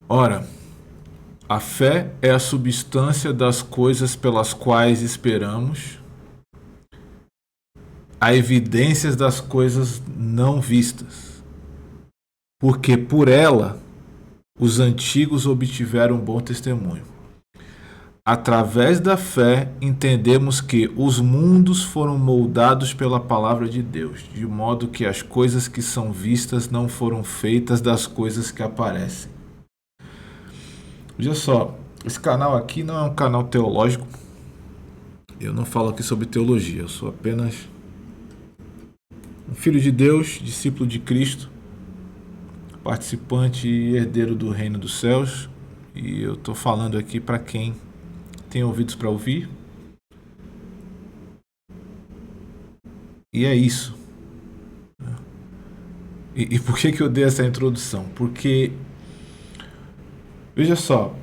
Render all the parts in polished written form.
Ora, a fé é a substância das coisas pelas quais esperamos, a evidências das coisas não vistas, porque por ela os antigos obtiveram bom testemunho. Através da fé, entendemos que os mundos foram moldados pela palavra de Deus, de modo que as coisas que são vistas não foram feitas das coisas que aparecem. Veja só, esse canal aqui não é um canal teológico. Eu não falo aqui sobre teologia, eu sou apenas um filho de Deus, discípulo de Cristo, participante e herdeiro do reino dos céus. E eu estou falando aqui para quem tem ouvidos para ouvir. E é isso. E por que eu dei essa introdução? Porque, veja só,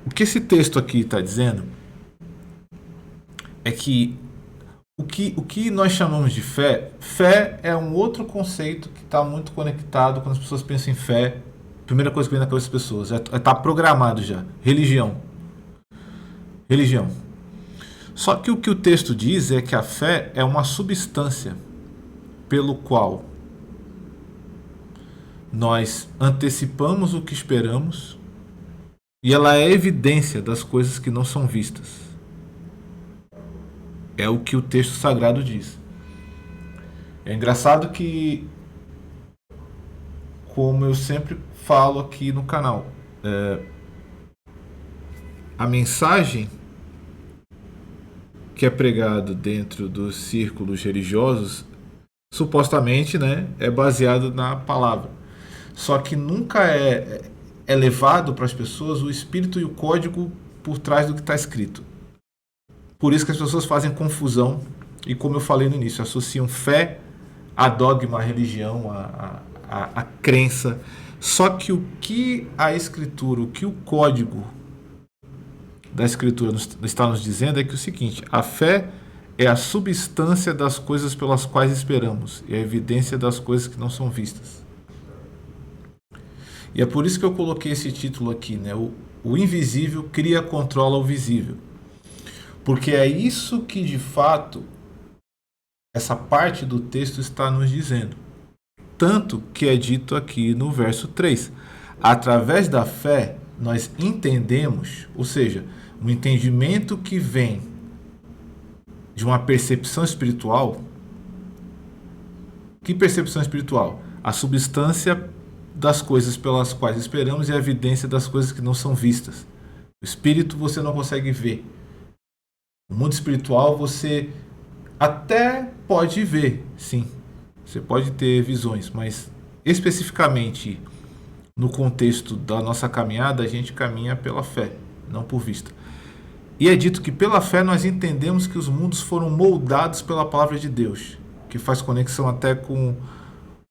o que esse texto aqui está dizendo é que o que nós chamamos de fé, fé é um outro conceito que está muito conectado quando as pessoas pensam em fé. A primeira coisa que vem na cabeça das pessoas é estar programado já. Religião. Religião. Só que o que o texto diz é que a fé é uma substância pelo qual nós antecipamos o que esperamos e ela é evidência das coisas que não são vistas. É o que o texto sagrado diz. É engraçado que, como eu sempre falo aqui no canal, a mensagem que é pregado dentro dos círculos religiosos, supostamente, né, é baseado na palavra. Só que nunca é levado para as pessoas o espírito e o código por trás do que está escrito. Por isso que as pessoas fazem confusão e, como eu falei no início, associam fé a dogma, a religião, a crença. Só que o que a escritura, o que o código da escritura está nos dizendo é que o seguinte: a fé é a substância das coisas pelas quais esperamos e a evidência das coisas que não são vistas. E é por isso que eu coloquei esse título aqui, né? O invisível cria, controla o visível. Porque é isso que de fato essa parte do texto está nos dizendo. Tanto que é dito aqui no verso 3. Através da fé nós entendemos, ou seja, um entendimento que vem de uma percepção espiritual. Que percepção espiritual? A substância das coisas pelas quais esperamos e a evidência das coisas que não são vistas. O espírito você não consegue ver. O mundo espiritual você até pode ver, sim. Você pode ter visões, mas especificamente no contexto da nossa caminhada, a gente caminha pela fé, não por vista. E é dito que pela fé nós entendemos que os mundos foram moldados pela palavra de Deus, que faz conexão até com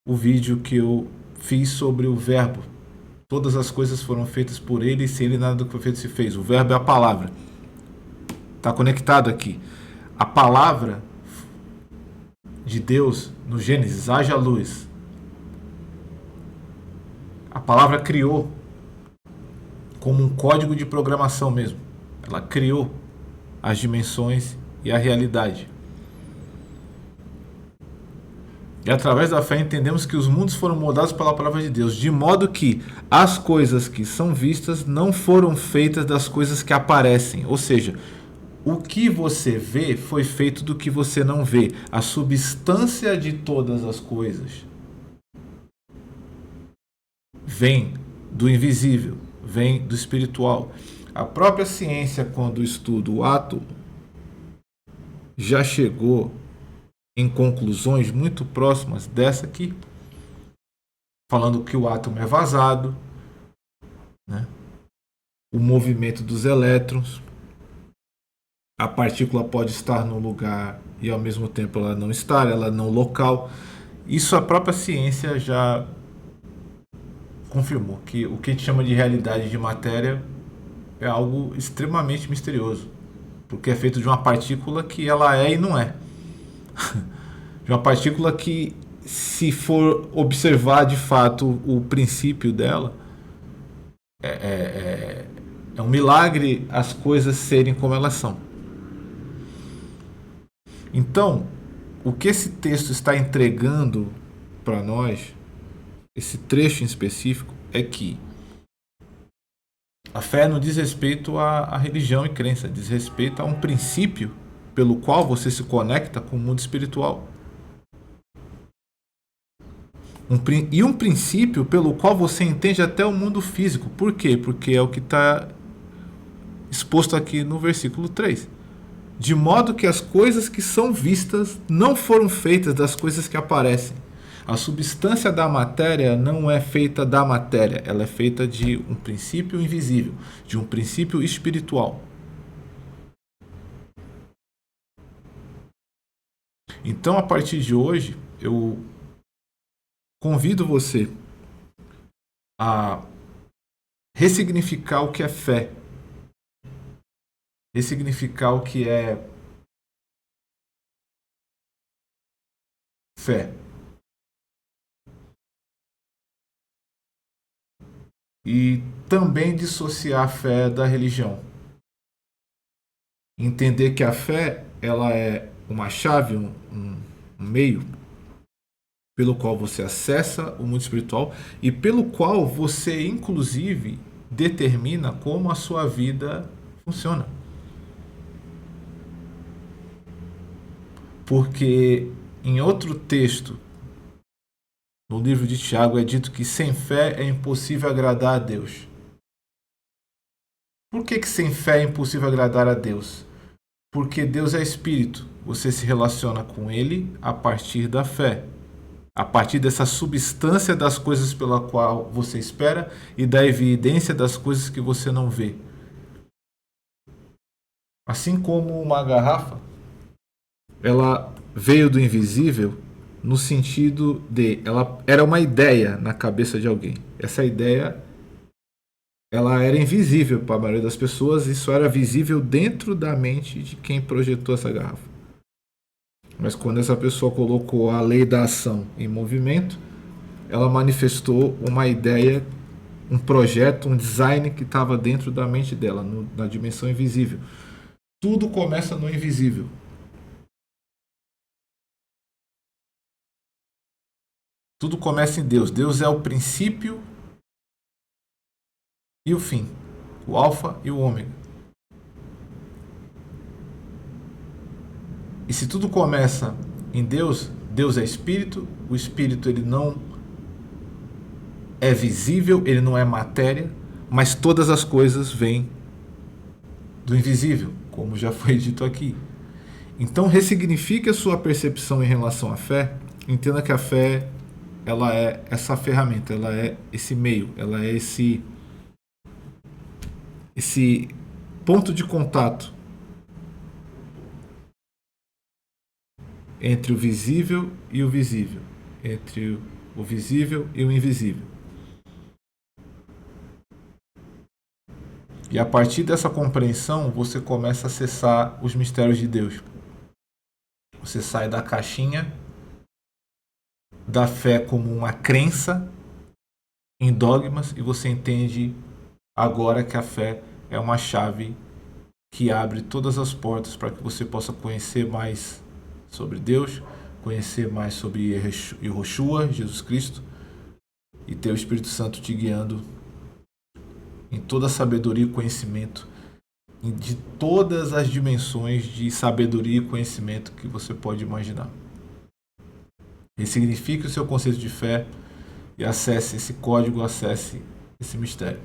o vídeo que eu fiz sobre o verbo. Todas as coisas foram feitas por ele e sem ele nada do que foi feito se fez. O verbo é a palavra. Está conectado aqui. A palavra de Deus no Gênesis, haja luz. A palavra criou como um código de programação mesmo. Ela criou as dimensões e a realidade. E através da fé entendemos que os mundos foram moldados pela palavra de Deus, de modo que as coisas que são vistas não foram feitas das coisas que aparecem. Ou seja, o que você vê foi feito do que você não vê. A substância de todas as coisas vem do invisível, vem do espiritual. A própria ciência, quando estuda o átomo, já chegou em conclusões muito próximas dessa aqui, falando que o átomo é vazado, né? O movimento dos elétrons, a partícula pode estar no lugar e ao mesmo tempo ela não estar, ela não local. Isso a própria ciência já confirmou, que o que a gente chama de realidade de matéria é algo extremamente misterioso, porque é feito de uma partícula que ela é e não é. De uma partícula que, se for observar de fato o princípio dela, É um milagre as coisas serem como elas são. Então, o que esse texto está entregando para nós, esse trecho em específico, é que a fé não diz respeito à religião e crença, diz respeito a um princípio pelo qual você se conecta com o mundo espiritual. E um princípio pelo qual você entende até o mundo físico. Por quê? Porque é o que está exposto aqui no versículo 3. De modo que as coisas que são vistas não foram feitas das coisas que aparecem. A substância da matéria não é feita da matéria, ela é feita de um princípio invisível, de um princípio espiritual. Então, a partir de hoje, eu convido você a ressignificar o que é fé, ressignificar o que é fé. E também dissociar a fé da religião. Entender que a fé ela é uma chave, um meio pelo qual você acessa o mundo espiritual e pelo qual você, inclusive, determina como a sua vida funciona. Porque em outro texto, no livro de Tiago, é dito que sem fé é impossível agradar a Deus. Por que sem fé é impossível agradar a Deus? Porque Deus é espírito. Você se relaciona com Ele a partir da fé. A partir dessa substância das coisas pela qual você espera e da evidência das coisas que você não vê. Assim como uma garrafa, ela veio do invisível no sentido de ela era uma ideia na cabeça de alguém. Essa ideia ela era invisível para a maioria das pessoas, isso era visível dentro da mente de quem projetou essa garrafa. Mas quando essa pessoa colocou a lei da ação em movimento, ela manifestou uma ideia, um projeto, um design que estava dentro da mente dela, na dimensão invisível. Tudo começa no invisível. Tudo começa em Deus. Deus é o princípio e o fim, o alfa e o ômega. E se tudo começa em Deus, Deus é espírito, o espírito ele não é visível, ele não é matéria, mas todas as coisas vêm do invisível, como já foi dito aqui. Então ressignifique a sua percepção em relação à fé, entenda que a fé ela é essa ferramenta, ela é esse meio, ela é esse ponto de contato entre o visível e o visível, entre o visível e o invisível. E a partir dessa compreensão, você começa a acessar os mistérios de Deus. Você sai da caixinha da fé como uma crença em dogmas e você entende agora que a fé é uma chave que abre todas as portas para que você possa conhecer mais sobre Deus, conhecer mais sobre Yehoshua, Jesus Cristo, e ter o Espírito Santo te guiando em toda a sabedoria e conhecimento, de todas as dimensões de sabedoria e conhecimento que você pode imaginar. Ressignifique o seu conceito de fé e acesse esse código, acesse esse mistério.